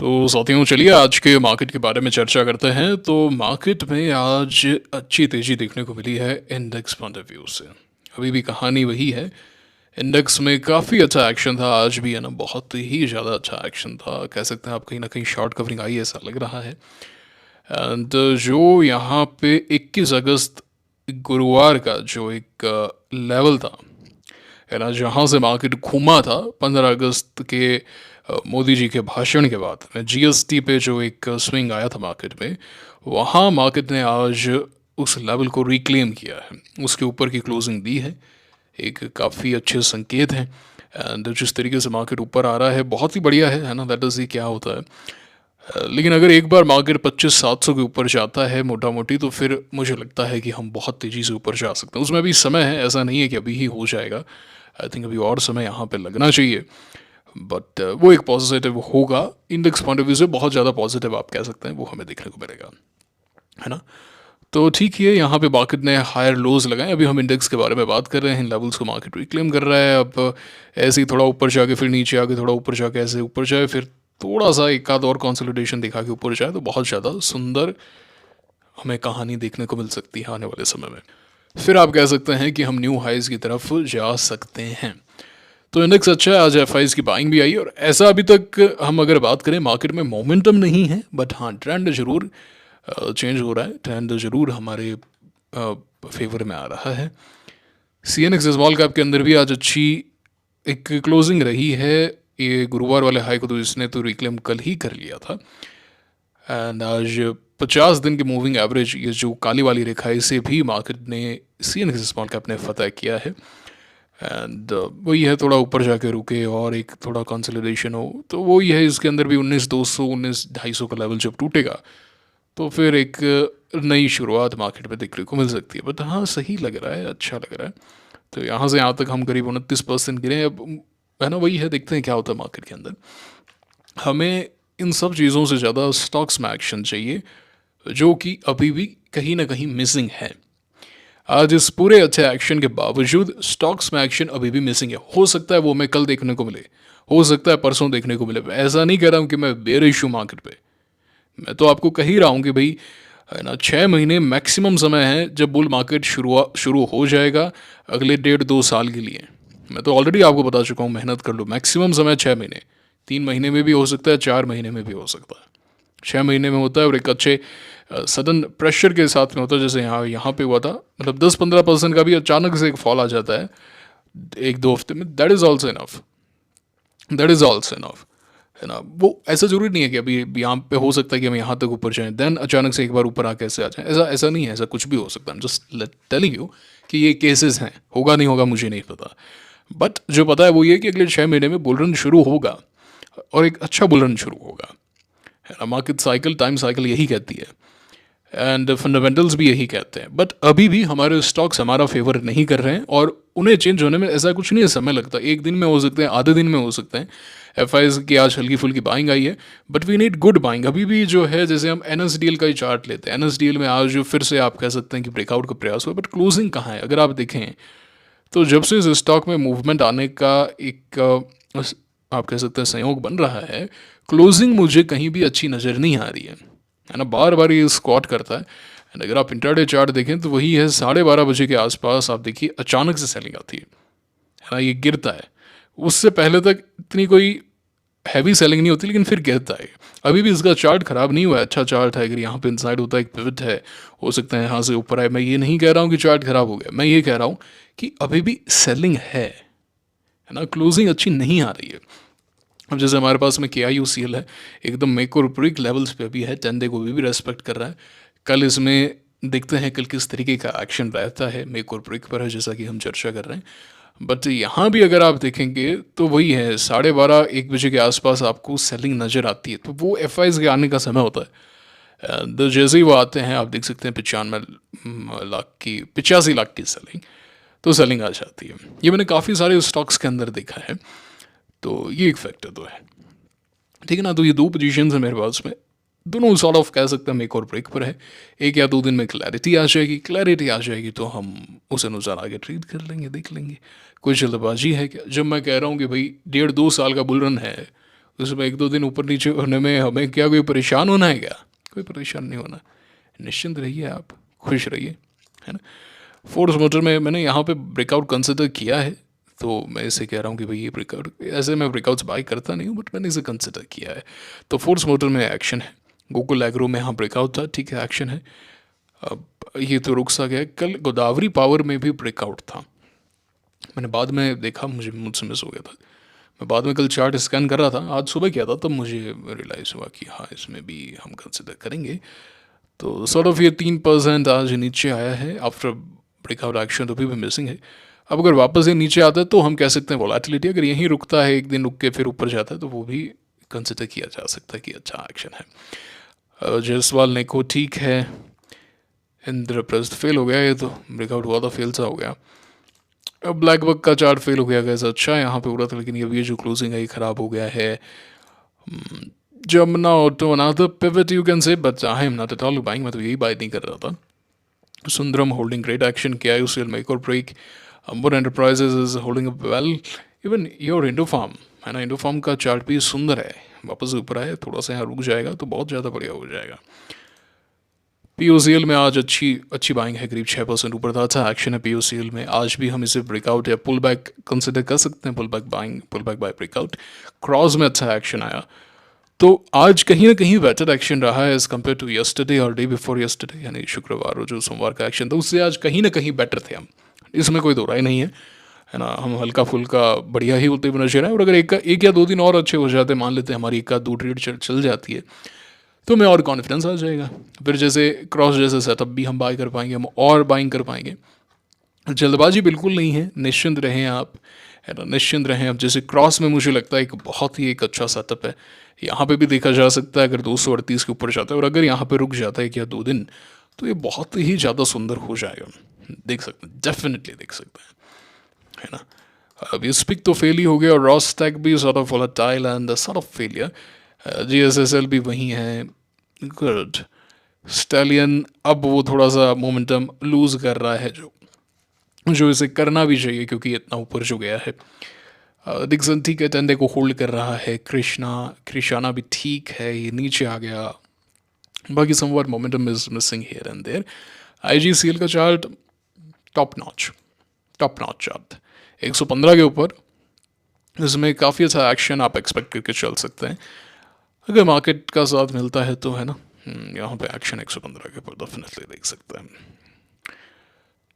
तो साथियों, चलिए आज के मार्केट के बारे में चर्चा करते हैं। तो मार्केट में आज अच्छी तेज़ी देखने को मिली है इंडेक्स पॉइंट ऑफ व्यू से। अभी भी कहानी वही है। इंडेक्स में काफ़ी अच्छा एक्शन था, आज भी है ना, बहुत ही ज़्यादा अच्छा एक्शन था। कह सकते हैं आप, कहीं ना कहीं शॉर्ट कवरिंग आई ऐसा लग रहा है। एंड जो यहाँ पे 21 अगस्त गुरुवार का जो एक लेवल था, है ना, जहाँ से मार्केट घूमा था 15 अगस्त के मोदी जी के भाषण के बाद में जीएसटी पे जो एक स्विंग आया था मार्केट में, वहाँ मार्केट ने आज उस लेवल को रिक्लेम किया है, उसके ऊपर की क्लोजिंग दी है। एक काफ़ी अच्छे संकेत हैं। एंड जिस तरीके से मार्केट ऊपर आ रहा है बहुत ही बढ़िया है ना। लेट अस सी क्या होता है। लेकिन अगर एक बार मार्केट 25,700 के ऊपर जाता है मोटा मोटी, तो फिर मुझे लगता है कि हम बहुत तेज़ी से ऊपर जा सकते हैं। उसमें अभी समय है, ऐसा नहीं है कि अभी ही हो जाएगा। आई थिंक अभी और समय यहाँ पे लगना चाहिए। बट वो एक पॉजिटिव होगा, इंडेक्स पॉइंट ऑफ व्यू से बहुत ज़्यादा पॉजिटिव आप कह सकते हैं, वो हमें देखने को मिलेगा, है ना। तो ठीक है, यहाँ पे मार्केट ने हायर लोज लगाए। अभी हम इंडेक्स के बारे में बात कर रहे हैं, लेवल्स को मार्केट रिक्लेम कर रहा है। अब ऐसे ही थोड़ा ऊपर जाके फिर नीचे आके, थोड़ा ऊपर जाके ऐसे ऊपर जाए, फिर थोड़ा सा एक आध और कंसोलिडेशन दिखा के ऊपर जाए, तो बहुत ज़्यादा सुंदर हमें कहानी देखने को मिल सकती है आने वाले समय में। फिर आप कह सकते हैं कि हम न्यू हाइज की तरफ जा सकते हैं। तो इंडेक्स अच्छा है, आज एफ की बाइंग भी आई। और ऐसा अभी तक हम अगर बात करें, मार्केट में मोमेंटम नहीं है, बट हाँ ट्रेंड जरूर चेंज हो रहा है। ट्रेंड जरूर हमारे फेवर में आ रहा है। C N X small cap के अंदर भी आज अच्छी एक क्लोजिंग रही है। ये गुरुवार वाले हाई को तो इसने तो रिक्लेम कल ही कर लिया था। एंड आज 50 दिन की मूविंग एवरेज, ये जो काली वाली रेखा है, इसे भी मार्केट ने C N X small cap ने फतह किया है। एंड वही है, थोड़ा ऊपर जाके रुके और एक थोड़ा कंसोलिडेशन हो, तो वही है। इसके अंदर भी 19,200 19,250 का लेवल जब टूटेगा, तो फिर एक नई शुरुआत मार्केट में देखने को मिल सकती है। बट हाँ, सही लग रहा है, अच्छा लग रहा है। तो यहाँ से यहाँ तक हम करीब 29% गिरे। अब है ना, वही है, देखते हैं क्या होता है मार्केट के अंदर। हमें इन सब चीज़ों से ज़्यादा स्टॉक्स में एक्शन चाहिए, जो कि अभी भी कहीं ना कहीं मिसिंग है। आज इस पूरे अच्छे एक्शन के बावजूद स्टॉक्स में एक्शन अभी भी मिसिंग है। हो सकता है वो हमें कल देखने को मिले, हो सकता है परसों देखने को मिले। ऐसा नहीं कह रहा हूँ कि मैं बेरिश हूँ मार्केट पे। मैं तो आपको कह ही रहा हूँ कि भाई, है ना, 6 महीने मैक्सिमम समय है जब बुल मार्केट शुरू हो जाएगा अगले 1.5-2 साल के लिए। मैं तो ऑलरेडी आपको बता चुका हूँ, मेहनत कर लो। मैक्सिमम समय 6 महीने, 3 महीने में भी हो सकता है, 4 महीने में भी हो सकता है। 6 महीने में होता है और एक अच्छे सडन प्रेशर के साथ में होता है, जैसे यहाँ यहाँ पे हुआ था। मतलब 10-15% का भी अचानक से एक फॉल आ जाता है 1-2 हफ्ते में। That is also enough, that is also enough, है ना। वो ऐसा जरूरी नहीं है कि अभी यहाँ पे हो सकता है कि हम यहाँ तक ऊपर जाएं, देन अचानक से एक बार ऊपर आके ऐसे आ जाएं। ऐसा ऐसा नहीं है, ऐसा कुछ भी हो सकता है। जस्ट टेलिंग यू कि ये केसेस हैं। होगा नहीं होगा मुझे नहीं पता, बट जो पता है वो ये कि अगले 6 महीने में बुल रन शुरू होगा, और एक अच्छा बुल रन शुरू होगा, है ना। मार्केट साइकिल, टाइम साइकिल यही कहती है, एंड फंडामेंटल्स भी यही कहते हैं। बट अभी भी हमारे स्टॉक्स हमारा फेवर नहीं कर रहे हैं, और उन्हें चेंज होने में ऐसा कुछ नहीं है, समय लगता है। एक दिन में हो सकते हैं, आधे दिन में हो सकते हैं। एफ की आज हल्की फुल्की बाइंग आई है, but we need good buying. अभी भी जो है, जैसे हम एन का ही चार्ट लेते हैं, एन में आज जो फिर से आप कह सकते हैं कि ब्रेकआउट का प्रयास हुआ, बट क्लोजिंग कहाँ है अगर आप देखें तो। जब से इस स्टॉक में मूवमेंट आने का एक आप कह सकते हैं संयोग बन रहा है, क्लोजिंग मुझे कहीं भी अच्छी नज़र नहीं आ रही है ना। बार बार ये स्क्वाट करता है। एंड अगर आप इंट्राडे चार्ट देखें तो वही है, 12:30 बजे के आसपास आप देखिए अचानक से सेलिंग आती है ना, ये गिरता है। उससे पहले तक इतनी कोई हैवी सेलिंग नहीं होती, लेकिन फिर गिरता है। अभी भी इसका चार्ट खराब नहीं हुआ है, अच्छा चार्ट है। अगर यहाँ पे इनसाइड होता है, एक पिवट है, हो सकता है यहाँ से ऊपर आए। मैं ये नहीं कह रहा हूँ कि चार्ट खराब हो गया, मैं ये कह रहा हूँ कि अभी भी सेलिंग है ना, क्लोजिंग अच्छी नहीं आ रही है। अब जैसे हमारे पास में KIUCL है, एकदम मेक और ब्रेक लेवल्स पे भी है, 10 डे को भी रेस्पेक्ट कर रहा है। कल इसमें देखते हैं कल किस तरीके का एक्शन रहता है, मेक और ब्रेक पर है जैसा कि हम चर्चा कर रहे हैं। बट यहाँ भी अगर आप देखेंगे तो वही है, 12:30-1 बजे के आसपास आपको सेलिंग नज़र आती है। तो वो एफ के आने का समय होता है। तो जैसे ही वो आते हैं, आप देख सकते हैं 85 लाख की सेलिंग, तो सेलिंग आ जाती है। ये मैंने काफ़ी सारे स्टॉक्स के अंदर देखा है। तो ये एक फैक्टर तो है, ठीक है ना। तो ये दो पोजीशंस हैं मेरे पास में, दोनों सॉर्ट ऑफ कह सकते हैं मेक और ब्रेक पर है। 1 या 2 दिन में क्लैरिटी आ जाएगी, क्लैरिटी आ जाएगी तो हम उस अनुसार आगे ट्रीट कर लेंगे, देख लेंगे। कोई जल्दबाजी है क्या? जब मैं कह रहा हूँ कि भाई 1.5-2 साल का बुल रन है, उसमें 1-2 दिन ऊपर नीचे होने में हमें क्या कोई परेशान होना है क्या? कोई परेशान नहीं होना। निश्चिंत रहिए आप, खुश रहिए, है ना? फोर्स मोटर में मैंने यहाँ पे ब्रेकआउट कंसिडर किया है, तो मैं इसे कह रहा हूँ कि भाई ये ब्रेकआउट, ऐसे मैं ब्रेकआउट्स बाई करता नहीं हूँ बट मैंने इसे कंसिडर किया है। तो फोर्स मोटर में एक्शन है, गोकुल एग्रो में यहाँ ब्रेकआउट था, ठीक है, एक्शन है। अब ये तो रुक सा गया। कल गोदावरी पावर में भी ब्रेकआउट था, मैंने बाद में देखा, मुझसे मिस हो गया था। मैं बाद में कल चार्ट स्कैन कर रहा था, आज सुबह किया था, तब मुझे रियलाइज़ हुआ कि हाँ इसमें भी हम कंसिडर करेंगे। तो सॉर्ट ऑफ ये 3% आज नीचे आया है आफ्टर ब्रेकआउट एक्शन, तो भी मिसिंग है। अब अगर वापस ये नीचे आता है तो हम कह सकते हैं वोलेटिलिटी, अगर यहीं रुकता है, एक दिन रुक के फिर ऊपर जाता है, तो वो भी कंसिडर किया जा सकता है कि अच्छा एक्शन है। जायसवाल नेको ठीक है, इंद्रप्रस्थ फेल हो गया, ये तो ब्रेकआउट हुआ था, फेल सा हो गया। अब ब्लैक बक का चार्ट फेल हो गया, कैसा अच्छा है यहाँ पे पूरा था, लेकिन अब ये जो क्लोजिंग है ये ख़राब हो गया है। Jamuna auto another pivot you can say, but I am not at all buying, मैं तो यही बाय नहीं कर रहा था। Sundaram holding great action, K I UCL make और break, Amber enterprises is holding up well, even your Indo farm है ना, इंडो फार्म का चार्ट भी सुंदर है, वापस ऊपर आए, थोड़ा सा यहाँ रुक जाएगा तो बहुत ज़्यादा बढ़िया हो जाएगा। पीओसीएल में आज अच्छी बाइंग है, करीब 6% ऊपर था, अच्छा एक्शन है पीओसीएल में। आज भी हम इसे ब्रेकआउट या पुल बैक कंसिडर कर सकते हैं, pull back buying, pull back buy breakout. Cross में अच्छा एक्शन आया, तो आज कहीं ना कहीं बेटर एक्शन रहा है एज़ कम्पेयर टू यस्टरडे और डे बिफोर यस्टरडे, यानी शुक्रवार और जो सोमवार का एक्शन था उससे आज कहीं ना कहीं बेटर थे हम, इसमें कोई दो राय नहीं है ना। हम हल्का फुल्का बढ़िया ही होते हुए नजर आए, और अगर एक या दो दिन और अच्छे हो जाते, मान लेते हैं हमारी एक आध दो ट्रेड चल जाती है, तो हमें और कॉन्फिडेंस आ जाएगा, फिर जैसे क्रॉस जैसे सेटअप भी हम बाय कर पाएंगे, हम और बाइंग कर पाएंगे। जल्दबाजी बिल्कुल नहीं है, निश्चिंत रहें आप, है ना, निश्चिंत रहें। अब जैसे क्रॉस में मुझे लगता है बहुत ही एक अच्छा सेटअप है, यहाँ पे भी देखा जा सकता है अगर 238 के ऊपर जाता है, और अगर यहाँ पे रुक जाता है क्या 2 दिन, तो ये बहुत ही ज़्यादा सुंदर हो जाएगा, देख सकते हैं, डेफिनेटली देख सकते हैं, है ना। अब ये स्पिक तो फेल ही हो गया, और रॉस्टैक भी sort of volatile and sort of failure, GSSL भी वही है, गुड। स्टैलियन अब वो थोड़ा सा मोमेंटम लूज कर रहा है, जो इसे करना भी चाहिए क्योंकि इतना ऊपर जो गया है। डिक्सन ठीक है, टेंडे को होल्ड कर रहा है, क्रिशाना भी ठीक है, ये नीचे आ गया, बाकी somewhat momentum is missing here and there. IGCL का चार्ट टॉप नॉच चार्ट 115 के ऊपर, इसमें काफ़ी अच्छा एक्शन आप एक्सपेक्ट करके चल सकते हैं अगर मार्केट का साथ मिलता है तो, है ना। यहाँ पे एक्शन 115 के ऊपर डेफिनेटली देख सकते हैं।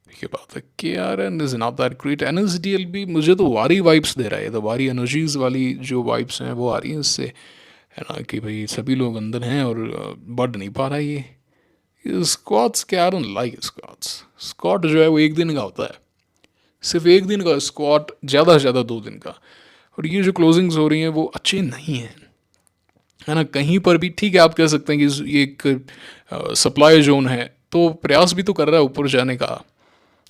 ये बात है कि R N is not that great, NSDL भी मुझे तो वारी वाइब्स दे रहा है, तो वारी एनर्जीज वाली जो वाइब्स हैं वो आ रही हैं इससे, है ना, कि भाई सभी लोग अंदर हैं और बढ़ नहीं पा रहा है ये स्क्वाट्स के। I don't like squats, squat जो है वो एक दिन का होता है, सिर्फ एक दिन का स्क्वाट, ज़्यादा से ज़्यादा 2 दिन का, और ये जो क्लोजिंग्स हो रही हैं वो अच्छी नहीं हैं, है ना। कहीं पर भी ठीक है, आप कह सकते हैं कि ये एक सप्लाई जोन है, तो प्रयास भी तो कर रहा है ऊपर जाने का,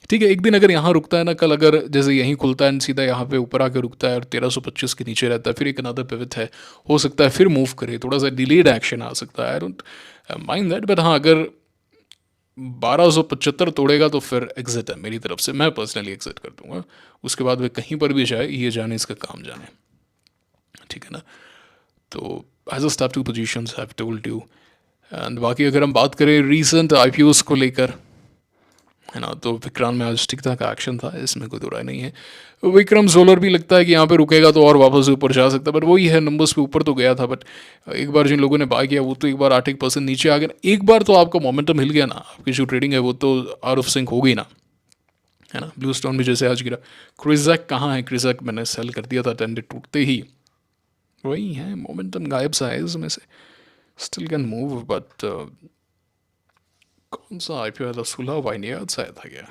ठीक है। एक दिन अगर यहाँ रुकता है ना, कल अगर जैसे यहीं खुलता है सीधा यहाँ पे ऊपर आकर रुकता है और 1325 के नीचे रहता है, फिर एक अनदर पिवट है, हो सकता है फिर मूव करे, थोड़ा सा डिलेड एक्शन आ सकता है, I don't mind that, but हाँ अगर 1275 तोड़ेगा तो फिर एग्जिट है मेरी तरफ से, मैं पर्सनली एग्जिट कर दूंगा, उसके बाद वे कहीं पर भी जाए, ये जाने इसका काम जाने, ठीक है ना। तो as a step to positions have told you, and बाकी अगर हम बात करें रीसेंट आईपीओस को लेकर, है ना, तो विक्रांत में आज ठीक ठाक एक्शन था, इसमें कोई दो राय नहीं है। विक्रम सोलर भी लगता है कि यहाँ पे रुकेगा तो और वापस ऊपर जा सकता है, बट वही है, नंबर्स पे ऊपर तो गया था, बट एक बार जिन लोगों ने बाय किया वो तो एक बार 8% नीचे आ गया, एक बार तो आपका मोमेंटम हिल गया ना, आपकी जो ट्रेडिंग है वो तो आउट ऑफ सिंक हो गई ना, है ना। ब्लू स्टोन भी जैसे आज गिरा, क्रिजैक कहाँ है, क्रिजैक मैंने सेल कर दिया था, टेंडे टूटते ही, वही है, मोमेंटम गायब सा है इसमें से, स्टिल कैन मूव, बट कौन सा आईपीओ था, सुलह वाइनियार्ड शायद था क्या,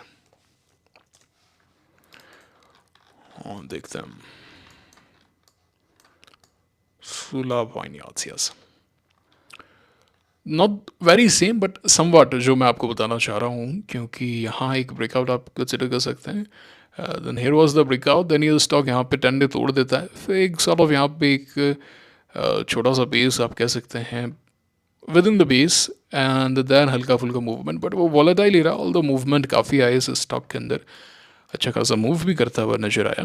हाँ देखते हैं, Sula vineyard, yes, not very same but somewhat, जो मैं आपको बताना चाह रहा हूँ, क्योंकि यहाँ एक ब्रेकआउट आप कंसिडर कर सकते हैं, then here was the breakout, then ये स्टॉक यहाँ पे 10 डे तोड़ देता है, फिर एक सॉर्ट ऑफ यहाँ पे एक छोटा सा बेस आप कह सकते हैं, within the base, and then हल्का फुल्का मूवमेंट, बट वो वॉलेटाइल ही रहा, ऑल द मूवमेंट काफ़ी आए इस स्टॉक के अंदर, अच्छा खासा मूव भी करता हुआ नजर आया,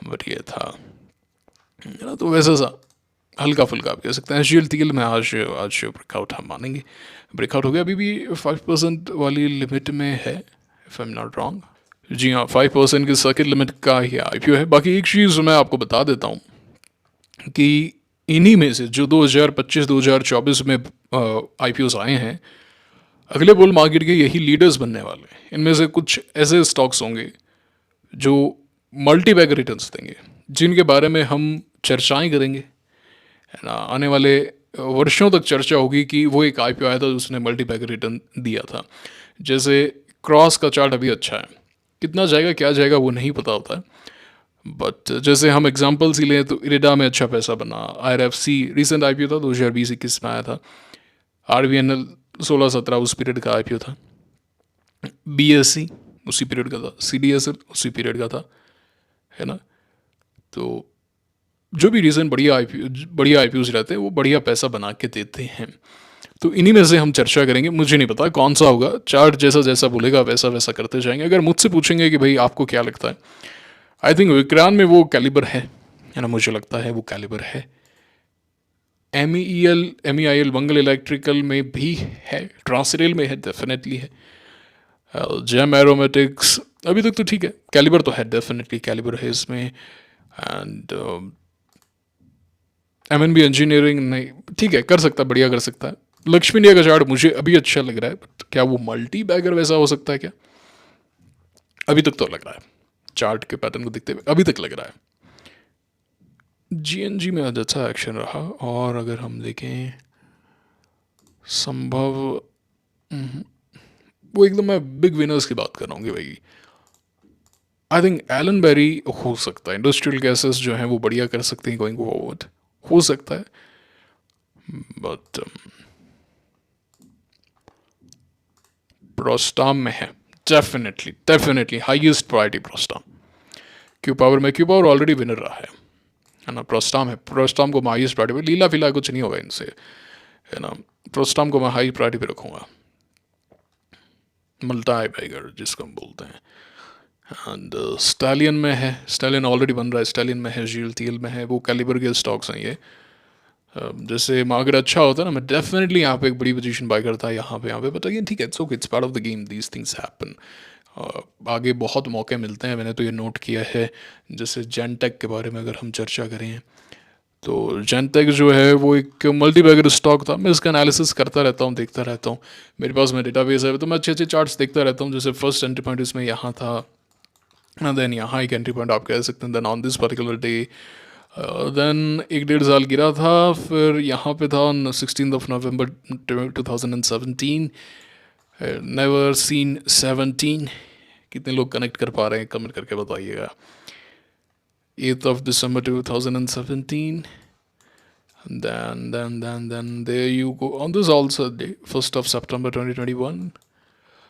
बट ये था, है ना, तो वैसा सा हल्का फुल्का आप कह सकते हैं। एच में आज आज ब्रेकआउट हम मानेंगे, ब्रेकआउट हो गया, अभी भी 5% वाली लिमिट में है, if I am not wrong. जी हाँ, 5% की सर्किट लिमिट का ही आईपीओ है। बाकी एक चीज़ मैं आपको बता देता हूँ कि इन्हीं में से जो 2025-2024 में आईपीओस आए हैं, अगले बुल मार्केट के यही लीडर्स बनने वाले हैं। इनमें से कुछ ऐसे स्टॉक्स होंगे जो मल्टी बैग रिटर्न्स देंगे, जिनके बारे में हम चर्चाएं करेंगे, है ना। आने वाले वर्षों तक चर्चा होगी कि वो एक आईपीओ आया था उसने मल्टी बैग रिटर्न दिया था। जैसे क्रॉस का चार्ट अभी अच्छा है, कितना जाएगा क्या जाएगा वो नहीं पता होता है, बट जैसे हम एग्जांपल्स ही लें तो इरेडा में अच्छा पैसा बना, आईआरएफसी रिसेंट आईपीओ था 2020-21 में आया था, आरवीएनएल 16-17 उस पीरियड का आईपीओ था, बीएससी उसी पीरियड का था, सीडीएसएल उसी पीरियड का था, है ना। तो जो भी रीज़न बढ़िया आईपीओ रहते हैं वो बढ़िया पैसा बना के देते हैं। तो इन्हीं में से हम चर्चा करेंगे। मुझे नहीं पता कौन सा होगा, चार्ट जैसा जैसा बोलेगा वैसा वैसा करते जाएंगे। अगर मुझसे पूछेंगे कि भाई आपको क्या लगता है, आई थिंक विक्रांत में वो कैलिबर है ना, मुझे लगता है वो कैलिबर है। MEIL मंगल इलेक्ट्रिकल में भी है, ट्रांसरेल में है, डेफिनेटली है, जेम एरोमेटिक्स अभी तक तो ठीक है, कैलिबर तो है, डेफिनेटली कैलिबर है इसमें। एंड MNB इंजीनियरिंग नहीं, ठीक है, कर सकता है, बढ़िया कर सकता है। लक्ष्मी इंडिया का चार्ट मुझे अभी अच्छा लग रहा है, बट क्या वो मल्टी बैगर वैसा हो सकता है क्या? अभी तक तो लग रहा है, चार्ट के पैटर्न को देखते हुए अभी तक लग रहा है। GNG में आज अच्छा एक्शन रहा, और अगर हम देखें संभव, वो एकदम मैं बिग विनर्स की बात कर रहा हूँ भाई। आई थिंक एलन बेरी हो सकता है, इंडस्ट्रियल गैसेस जो हैं वो बढ़िया कर सकते हैं गोइंग फॉरवर्ड, हो सकता है, बट प्रोस्टाम में है, डेफिनेटली डेफिनेटली हाईएस्ट प्रायोरिटी प्रोस्टाम। क्यू पावर ऑलरेडी विनर रहा है ना। प्रोस्टाम है, प्रोस्टाम को मैं हाईएस्ट प्रायोरिटी पे, लीला फिलहाल कुछ नहीं होगा इनसे, है ना। प्रोस्टाम को मैं हाई प्रायोरिटी पे रखूँगा, मल्टा बैगर जिसको हम बोलते हैं। एंड स्टालियन में है, स्टालियन ऑलरेडी बन रहा है, स्टालियन में है, GLTL में है, वो कैलिबर के स्टॉक्स हैं ये। जैसे मार्केट अच्छा होता है ना, मैं डेफिनेटली यहाँ पे एक बड़ी पोजीशन बाय करता है यहाँ पे बट अगेन ठीक है, it's okay, it's part of the game, these things happen. आगे बहुत मौके मिलते हैं, मैंने तो ये नोट किया है। जैसे जेनटेक के बारे में अगर हम चर्चा करें, तो जेनटेक जो है वो एक मल्टी बैगर स्टॉक था। मैं इसका एनालिसिस करता रहता हूँ, देखता रहता हूँ, मेरे पास में डेटाबेस है, तो मैं अच्छे अच्छे चार्ट्स देखता रहता हूँ। जैसे फर्स्ट एंट्री पॉइंट इसमें यहाँ था, देन यहाँ एक एंट्री पॉइंट आप कह सकते हैं, then on this particular day, then 1-1.5 साल गिरा था, फिर यहाँ पे था ऑन 16 नवंबर 2017, नेवर सीन 17। कितने लोग कनेक्ट कर पा रहे हैं कमेंट करके बताइएगा। 8 December 2017, then there you go on this also day 1 September 2021.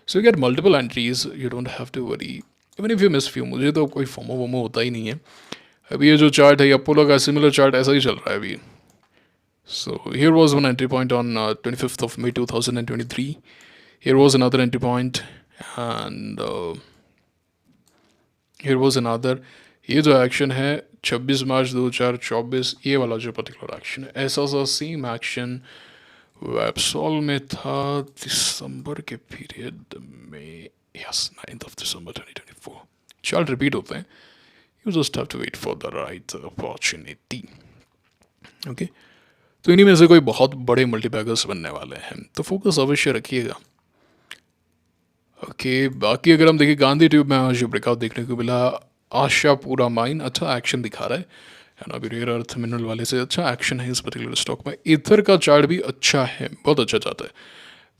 So you get multiple entries, you don't have to worry even if you miss few। मुझे तो कोई फोमो वोमो होता ही नहीं है। अभी ये जो चार्ट है, अपोलो का सिमिलर चार्ट ऐसा ही चल रहा है अभी। So here was one entry point on 25 May 2023, here was another entry point, and here was another। ये जो एक्शन है 26 मार्च 2024, ये वाला जो पर्टिकुलर एक्शन है, ऐसा सा सेम एक्शन वेबसॉल में था दिसंबर के पीरियड में, यस 9 December 2024। चार्ट रिपीट होते हैं, you just have to wait for the right opportunity. Okay, तो इन्हीं में से कोई बहुत बड़े मल्टीबैगर्स बनने वाले हैं, तो फोकस अवश्य रखिएगा। ओके, बाकी अगर हम देखें गांधी ट्यूब में आज ब्रेकआउट देखने को मिला, आशा पूरा माइन अच्छा एक्शन दिखा रहा है ना। अभी रेयर अर्थ मिनरल वाले से अच्छा एक्शन है इस पर्टिकुलर स्टॉक में। ईथर का चार्ट भी अच्छा है, बहुत अच्छा चाहता है।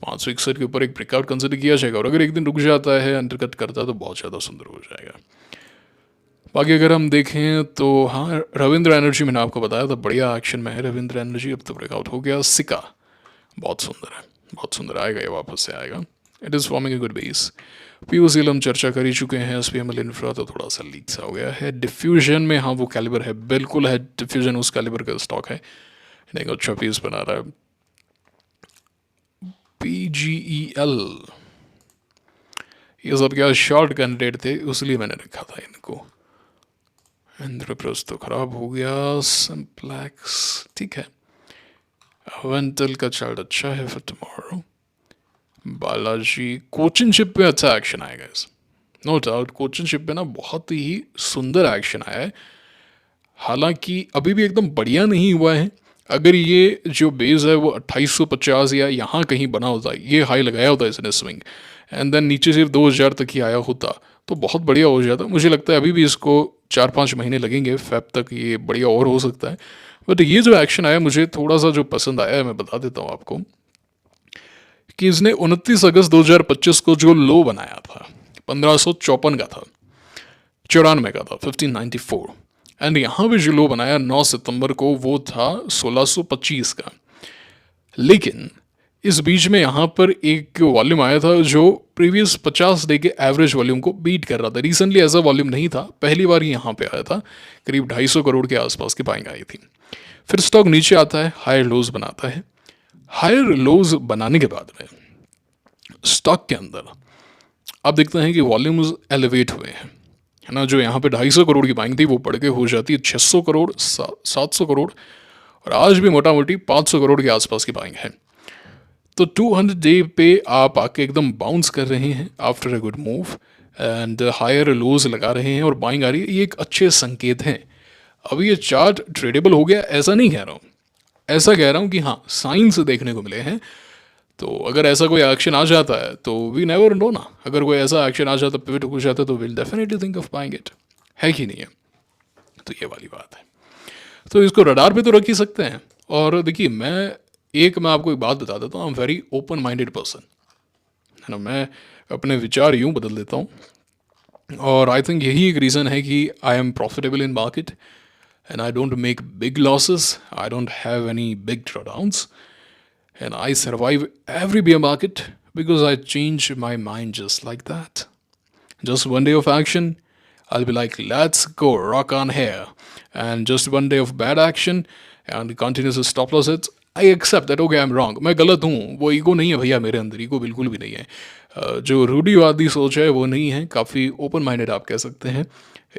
561 के ऊपर एक ब्रेकआउट कंसिडर किया जाएगा, और अगर एक दिन रुक जाता है, अंडरकट करता है, तो बहुत ज़्यादा सुंदर हो जाएगा। बाकी अगर हम देखें तो हाँ, रविंद्र एनर्जी मैंने आपको बताया था बढ़िया एक्शन में है रविंद्र एनर्जी, अब तो ब्रेकआउट हो गया। सिका बहुत सुंदर है, बहुत सुंदर आएगा, ये वापस से आएगा, it is forming a good base. POCL हम चर्चा कर ही चुके हैं, SPML इंफ्रा तो थोड़ा सा लीक सा हो गया है। डिफ्यूजन में हाँ वो कैलिबर है, बिल्कुल है, डिफ्यूजन उस कैलिबर का स्टॉक है, एक अच्छा पीस बना रहा है। PGEL ये सब क्या शॉर्ट कैंडिडेट थे, इसलिए मैंने रखा था इनको, इंद्रप्रस्थ तो खराब हो गया, सिंप्लेक्स ठीक है, वेंटल का चार्ट अच्छा है for tomorrow. Balaji Cochin ship पे अच्छा एक्शन आएगा इस, नो डाउट कोचिन शिप पे ना बहुत ही सुंदर एक्शन आया है। हालांकि अभी भी एकदम बढ़िया नहीं हुआ है। अगर ये जो बेस है वो 2850 या यहाँ कहीं बना होता, ये हाई लगाया होता इसने स्विंग, एंड देन नीचे सिर्फ 2000 तक ही आया होता तो बहुत बढ़िया हो जाता। मुझे लगता है अभी भी इसको 4-5 महीने लगेंगे, फेब तक ये बढ़िया और हो सकता है। बट ये जो एक्शन आया मुझे थोड़ा सा जो पसंद आया है, मैं बता देता हूँ आपको कि इसने 29 अगस्त 2025 को जो लो बनाया था 1554 का था, 94 का था 1594, एंड यहाँ पे जो लो बनाया 9 सितंबर को वो था 1625 का। लेकिन इस बीच में यहाँ पर एक वॉल्यूम आया था जो प्रीवियस 50 डे के एवरेज वॉल्यूम को बीट कर रहा था। रिसेंटली ऐसा वॉल्यूम नहीं था, पहली बार यहाँ पे आया था, करीब 250 करोड़ के आसपास की बाइंग आई थी। फिर स्टॉक नीचे आता है, हायर लोज बनाता है। हायर लोज बनाने के बाद में स्टॉक के अंदर आप देखते हैं कि वॉल्यूम्स एलिवेट हुए हैं, है ना। जो यहाँ पे 250 करोड़ की बाइंग थी वो बढ़ के हो जाती है 600 करोड़, 700 करोड़, और आज भी मोटा मोटी 500 करोड़ के आसपास की बाइंग है। तो 200 डे पे आप आके एकदम बाउंस कर रहे हैं after a good move, and higher lows लगा रहे हैं और बाइंग आ रही है, ये एक अच्छे संकेत हैं। अभी ये चार्ट ट्रेडेबल हो गया ऐसा नहीं कह रहा हूँ, ऐसा कह रहा हूँ कि हाँ साइंस देखने को मिले हैं। तो अगर ऐसा कोई एक्शन आ जाता है तो वी नेवर नो ना, अगर कोई ऐसा एक्शन आ जाता, पिवट हो जाता, तो will definitely think of buying it, है कि नहीं है। तो ये वाली बात है, तो इसको रडार पे तो रख ही सकते हैं। और देखिए मैं आपको एक बात बता देता हूँ, I am very open minded person, है ना। मैं अपने विचार यूँ बदल देता हूँ, और आई थिंक यही एक रीज़न है कि I am profitable in market and I don't make big losses, I don't have any big drawdowns, and I survive every bear market because I change my mind just like that. Just one day of action, I'll be like, let's go, rock on here. And just one day of bad action and continuous stop loss hits, I accept that, okay, I'm wrong. मैं गलत हूँ, वो ego नहीं है भैया मेरे अंदर, ego बिल्कुल भी नहीं है। जो रूढ़िवादी सोच है वो नहीं है, काफ़ी ओपन माइंडेड आप कह सकते हैं।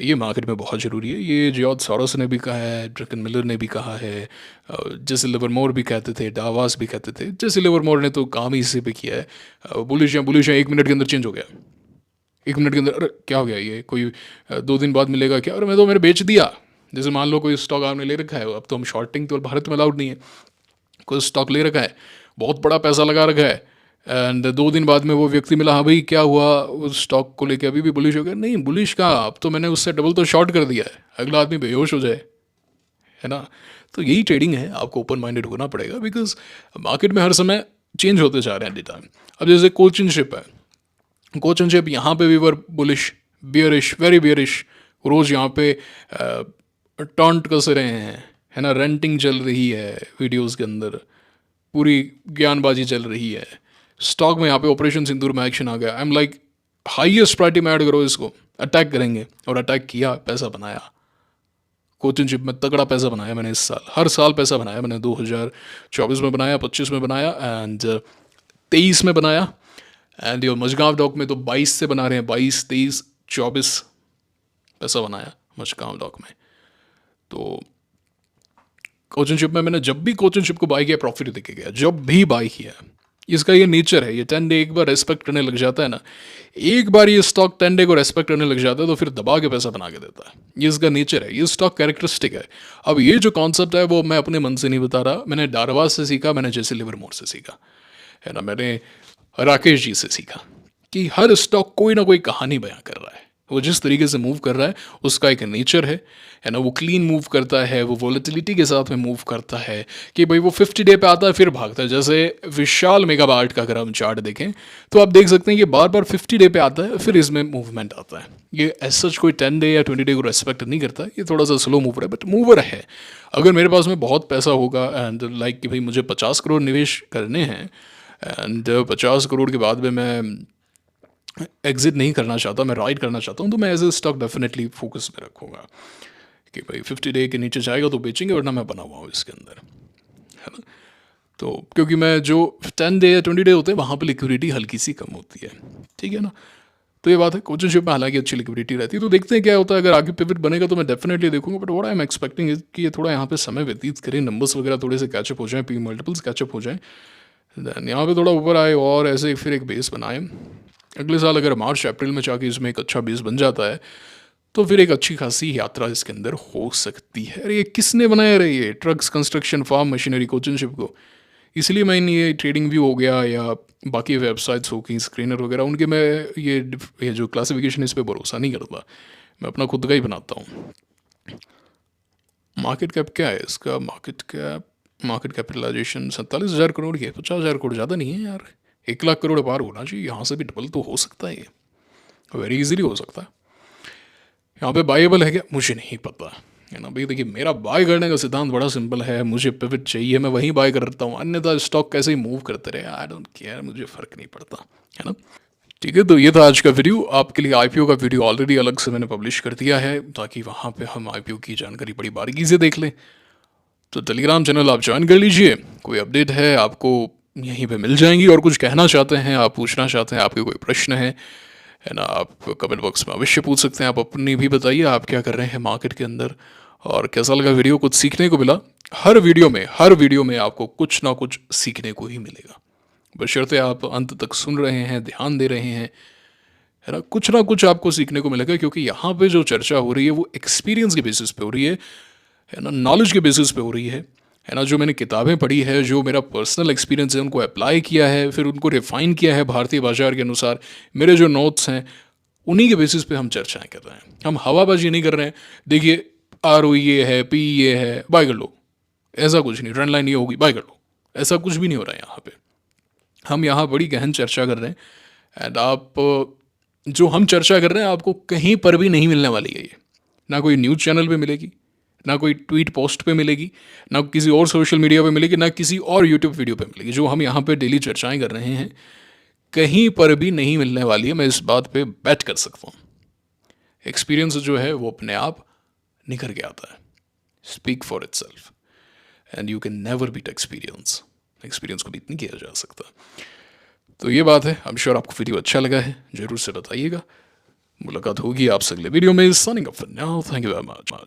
ये मार्केट में बहुत ज़रूरी है। ये जॉर्ज सॉरोस ने भी कहा है, ड्रकन मिलर ने भी कहा है, जेसी लिवरमोर भी कहते थे, डावास भी कहते थे। जेसी लिवरमोर ने तो काम ही इसी पे किया है। बुलिश है 1 मिनट के अंदर चेंज हो गया, 1 मिनट के अंदर, अरे क्या हो गया, ये कोई 2 दिन बाद मिलेगा क्या, अरे मैंने बेच दिया। जैसे मान लो कोई स्टॉक आपने ले रखा है, अब तो हम शॉर्टिंग तो भारत में अलाउड नहीं है, कोई स्टॉक ले रखा है, बहुत बड़ा पैसा लगा रखा है, एंड 2 दिन बाद में वो व्यक्ति मिला, हाँ भाई क्या हुआ उस स्टॉक को लेके, अभी भी बुलिश हो गया, नहीं बुलिश कहाँ, अब तो मैंने उससे डबल तो शॉर्ट कर दिया है, अगला आदमी बेहोश हो जाए, है ना। तो यही ट्रेडिंग है, आपको ओपन माइंडेड होना पड़ेगा, बिकॉज मार्केट में हर समय चेंज होते जा रहे हैं एट द टाइम। अब जैसे कोचिन शिप है, कोचिन शिप यहाँ पे भी वर बुलिश, बियरिश, वेरी बियरिश, रोज़ यहाँ पे टॉन्ट कस रहे हैं, है ना, रेंटिंग चल रही है वीडियोस के अंदर, पूरी ज्ञानबाजी चल रही है। स्टॉक में यहाँ पे ऑपरेशन सिंदूर में एक्शन आ गया, I am like highest priority में ऐड करो इसको, अटैक करेंगे, और अटैक किया, पैसा बनाया। कोचिन शिप में तगड़ा पैसा बनाया मैंने इस साल, हर साल पैसा बनाया मैंने, 2024 में बनाया, 25 में बनाया, एंड 23 में बनाया, एंड ये मजगांव डॉक में तो 22 से बना रहे हैं, 22, 23, 24 पैसा बनाया मजगांव डॉक में। तो कोचिन शिप में मैंने जब भी कोचिन शिप को बाई किया प्रॉफिट दिखे गया, जब भी बाई किया। इसका ये नेचर है, ये 10 डे एक बार रेस्पेक्ट करने लग जाता है ना, एक बार ये स्टॉक 10 डे को रेस्पेक्ट करने लग जाता है तो फिर दबा के पैसा बना के देता है। ये इसका नेचर है, ये स्टॉक कैरेक्टरिस्टिक है। अब ये जो कॉन्सेप्ट है वो मैं अपने मन से नहीं बता रहा, मैंने डारवास से सीखा, मैंने जैसे लिवरमोर से सीखा, है ना, मैंने राकेश जी से सीखा कि हर स्टॉक कोई ना कोई कहानी बयां कर रहा है। वो जिस तरीके से मूव कर रहा है उसका एक नेचर है ना, वो क्लीन मूव करता है, वो वॉलेटिलिटी के साथ में मूव करता है कि भाई वो 50 डे पे आता है फिर भागता है। जैसे विशाल मेगाबार्ट का अगर हम चार्ट देखें तो आप देख सकते हैं कि बार बार 50 डे पे आता है फिर इसमें मूवमेंट आता है। ये एज सच कोई 10 डे या 20 डे को रेस्पेक्ट नहीं करता, ये थोड़ा सा स्लो मूवर है बट मूवर है। अगर मेरे पास में बहुत पैसा होगा एंड लाइक कि भाई मुझे 50 करोड़ निवेश करने हैं एंड 50 करोड़ के बाद में मैं एग्जिट नहीं करना चाहता, मैं राइड करना चाहता हूँ, तो मैं as a stock definitely focus में रखूँगा कि भाई 50 डे के नीचे जाएगा तो बेचेंगे, वरना मैं बना हुआ हूँ इसके अंदर, है ना। तो क्योंकि मैं जो 10 डे या 20 डे होते हैं वहाँ पे लिक्विडिटी हल्की सी कम होती है, ठीक है ना। तो ये बात है, कोचिंग शिप में हालांकि अच्छी लिक्विडिटी रहती है, तो देखते हैं क्या होता है। अगर आगे पिवट बनेगा तो मैं डेफिनेटली देखूंगा, but what I am expecting is कि ये थोड़ा यहाँ पे समय व्यतीत करें, नंबर्स वगैरह थोड़े से कैचअप हो जाएं, पी मल्टीपल्स कैचअप हो जाएं, देन यहाँ पे थोड़ा ऊपर आए और ऐसे फिर एक बेस बनाए। अगले साल अगर मार्च अप्रैल में जाके इसमें एक अच्छा बेस बन जाता है तो फिर एक अच्छी खासी यात्रा इसके अंदर हो सकती है। अरे ये किसने बनाया रही है trucks, construction, farm machinery, coaching ship को? इसलिए मैं ये ट्रेडिंग व्यू हो गया या बाकी वेबसाइट्स हो गई, स्क्रीनर वगैरह, उनके मैं ये जो क्लासिफिकेशन इस पर भरोसा नहीं करता, मैं अपना खुद का ही बनाता हूँ। मार्केट कैप क्या है इसका? मार्केट कैपिटलाइजेशन 47,000 करोड़ की है। 50,000 करोड़ ज़्यादा नहीं है यार, 1 लाख करोड़ पार होना चाहिए, यहाँ से भी डबल तो हो सकता है, ये वेरी इजीली हो सकता है। यहाँ पे बाइबल है क्या? मुझे नहीं पता है ना भाई। देखिए मेरा बाय करने का सिद्धांत बड़ा सिंपल है, मुझे पिवट चाहिए, मैं वहीं बाय करता हूँ, अन्यथा स्टॉक कैसे ही मूव करते रहे, आई डोंट केयर, मुझे फ़र्क नहीं पड़ता, है ना। ठीक है, तो ये था आज का वीडियो। आपके लिए आईपीओ का वीडियो ऑलरेडी अलग से मैंने पब्लिश कर दिया है, ताकि वहाँ पे हम आईपीओ की जानकारी बड़ी बारीकी से देख लें। तो टेलीग्राम चैनल आप ज्वाइन कर लीजिए, कोई अपडेट है आपको यहीं पे मिल जाएंगी, और कुछ कहना चाहते हैं, आप पूछना चाहते हैं, आपके कोई प्रश्न है ना, आप कमेंट बॉक्स में अवश्य पूछ सकते हैं। आप अपनी भी बताइए आप क्या कर रहे हैं मार्केट के अंदर, और कैसा लगा वीडियो, कुछ सीखने को मिला। हर वीडियो में आपको कुछ ना कुछ सीखने को ही मिलेगा, बशर्ते आप अंत तक सुन रहे हैं, ध्यान दे रहे हैं, है ना कुछ आपको सीखने को मिलेगा, क्योंकि यहाँ पे जो चर्चा हो रही है वो एक्सपीरियंस के बेसिस पे हो रही है ना, नॉलेज के बेसिस पे हो रही है ना। जो मैंने किताबें पढ़ी है, जो मेरा पर्सनल एक्सपीरियंस है, उनको अप्लाई किया है, फिर उनको रिफाइन किया है भारतीय बाजार के अनुसार, मेरे जो नोट्स हैं उन्हीं के बेसिस पे हम चर्चाएं कर रहे हैं। हम हवाबाजी नहीं कर रहे हैं, देखिए ROE ये है, PE ये है, बाय कर लो, ऐसा कुछ नहीं, ट्रेंड लाइन ये होगी, बाय कर लो, ऐसा कुछ भी नहीं हो रहा है यहाँ पे। हम यहाँ बड़ी गहन चर्चा कर रहे हैं, एंड आप जो हम चर्चा कर रहे हैं आपको कहीं पर भी नहीं मिलने वाली है ये, ना कोई न्यूज़ चैनल पे मिलेगी, ना कोई ट्वीट पोस्ट पे मिलेगी, ना किसी और सोशल मीडिया पे मिलेगी, ना किसी और यूट्यूब वीडियो पे मिलेगी। जो हम यहाँ पे डेली चर्चाएं कर रहे हैं कहीं पर भी नहीं मिलने वाली है, मैं इस बात पे बैट कर सकता हूँ। एक्सपीरियंस जो है वो अपने आप निखर के आता है, speak for itself, and you can never beat experience. Experience को बीट नहीं किया जा सकता। तो ये बात है, आई एम श्योर आपको वीडियो अच्छा लगा है, जरूर से बताइएगा। मुलाकात होगी आपसे अगले वीडियो में। Signing off for now, thank you very much.